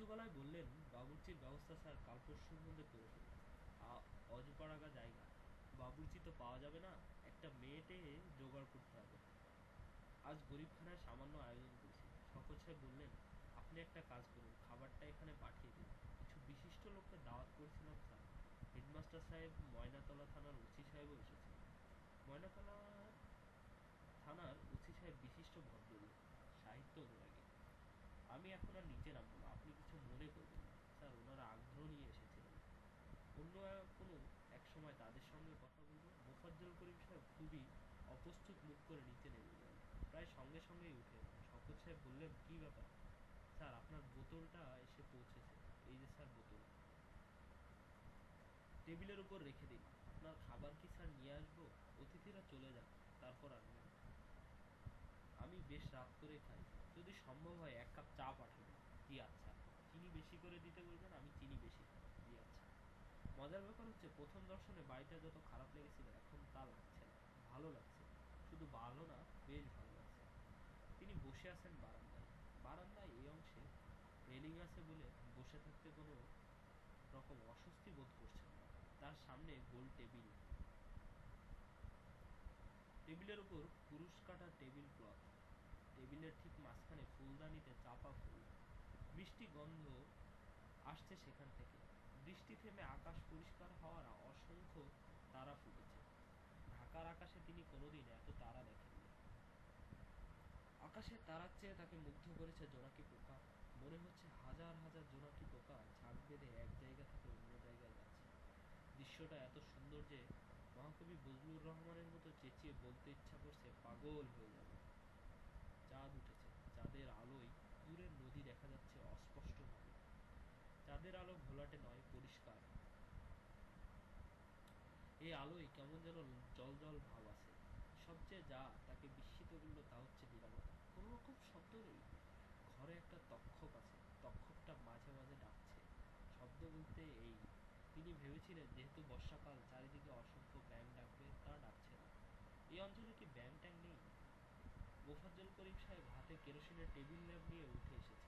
উঁচু গলায় বললেন, বাবুর্চির ব্যবস্থা স্যার কাল পরশুর মধ্যে করে ফেলুন। অজপাড়াগা জায়গা, বাবুর্চি তো পাওয়া যাবে না, একটা মেয়েটে জোগাড় করতে হবে। আজ গরিবখানায় সামান্য আয়োজন করেছি। শওকত সাহেব বললেন, আপনি একটা কাজ করুন, খাবারটা এখানে পাঠিয়ে দিন। কিছু বিশিষ্ট লোককে দাওয়াত করেছিলাম স্যার। হেডমাস্টার সাহেব, ময়নাতলা থানার ওসি সাহেবও এসেছেন। ময়নাতলা থানার ওসি সাহেব বিশিষ্ট ভদ্রলোক, সাহিত্য অনুরাগী। আমি এখন আর নিচে নামবো না, আপনি কিছু মনে করবেন না স্যার, ওনারা আগ্রহ নিয়ে এসেছিলেন। অন্য কোনো এক সময় তাদের সঙ্গে কথা বলবো। মোফাজ্জল করিম সাহেব খুবই অপ্রস্তুত মুখ করে নিচে নেমে গেলেন। প্রায় সঙ্গে সঙ্গেই উঠে এলেন। শওকত সাহেব বললেন, কী ব্যাপার স্যার, আপনার বোতলটা এসে পৌঁছেছে। এই যে স্যার বোতল, টেবিলের উপর রেখে দিন। আপনার খাবার কি স্যার নিয়ে আসবো? অতিথিরা চলে যান, তারপর আনবেন। আমি বেশ রাত করে খাই, যদি সম্ভব হয় 1 কাপ চা পাঠাবেন। জি আচ্ছা। চিনি বেশি করে দিতে বলবেন, আমি চিনি বেশি খাই। জি আচ্ছা। মজার ব্যাপার হচ্ছে, প্রথম দর্শনে বাড়িটা যত খারাপ লেগেছিল এখন তা লাগছে না, ভালো লাগছে। শুধু ভালো না, বেশ ভালো লাগছে। তিনি বসে আছেন বারান্দায়। বারান্দায় এই অংশে রেলিং আছে বলে বসে থাকতে কোনো রকম অস্বস্তি বোধ করছেন না। তার সামনে গোল টেবিল, টেবিলের উপর কুরুশ কাটা টেবিল ক্লথ, টেবিলের ঠিক মাঝখানে ফুলদানিতে চাপা ফুল। মিষ্টি গন্ধ আসছে সেখান থেকে। বৃষ্টি থেমে আকাশ পরিষ্কার হওয়ার অসংখ্য তারা ফুটেছে। ঢাকার আকাশে তিনি কোনোদিন এত তারা দেখেননি। আকাশের তারার চেয়ে তাকে মুগ্ধ করেছে জোনাকি পোকা। মনে হচ্ছে হাজার হাজার জোনাকি পোকা ঝাঁক বেঁধে এক জায়গা থেকে অন্য জায়গায় যাচ্ছে। দৃশ্যটা এত সুন্দর যে মহাকবি বজলুর রহমানের মতো চেঁচিয়ে বলতে ইচ্ছা করছে, পাগল হয়ে যাবে। চাঁদ উঠেছে, চাঁদের আলোয় দূরের নদী দেখা যাচ্ছে অস্পষ্টভাবে। চাঁদের আলো ঘোলাটে নয়, পরিষ্কার। এই আলোয় কেমন যেন জল জল ভাব আছে। সবচেয়ে যা তাকে বিস্মিত করল তা হচ্ছে নীরবতা, কোনো রকম শব্দ নেই। ঘরে একটা তক্ষক আছে, তক্ষকটা মাঝে মাঝে ডাকছে। শব্দ বলতে এই, তিনি ভেবেছিলেন যেহেতু বর্ষাকাল চারিদিকে অসংখ্য ব্যাঙ ডাকবে, তা ডাকছে না। এই অঞ্চলে কি ব্যাঙ ট্যাং নেই? মোফাজ্জল করিম সাহেব হাতে কেরোসিনের টেবিল ল্যাম্প নিয়ে উঠে এসেছেন।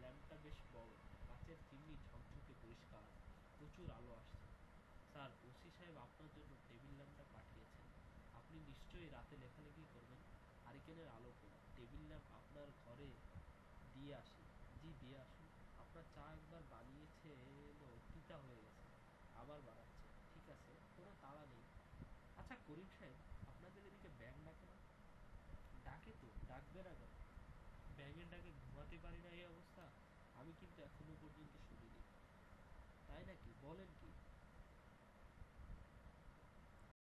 ল্যাম্পটা বেশ বড়, কাচের চিমনি ঝকঝকে পরিষ্কার, প্রচুর আলো আসছে। স্যার, ওসি সাহেব আপনার জন্য টেবিল ল্যাম্পটা পাঠিয়েছেন। আপনি নিশ্চয়ই রাতে লেখালেখি করবেন। হারিকেনের আলো কম, টেবিল ল্যাম্প আপনার ঘরে দিয়ে আসি। জি, দিয়ে আসুন। আপনার চা একবার বানিয়েছে, তিতা হয়ে গেছে, আবার বানাচ্ছে। ঠিক আছে, কোনো তাড়া নেই। আচ্ছা করিম সাহেব, আপনাদের এদিকে ব্যাঙ ডাকে না? ডাকে তো, ডাকবে না কেন? ব্যাঙের ডাকে ঘুমাতে পারি না এই অবস্থা। আমি কিন্তু এখনো পর্যন্ত শুনিনি। তাই নাকি? বলেন কি?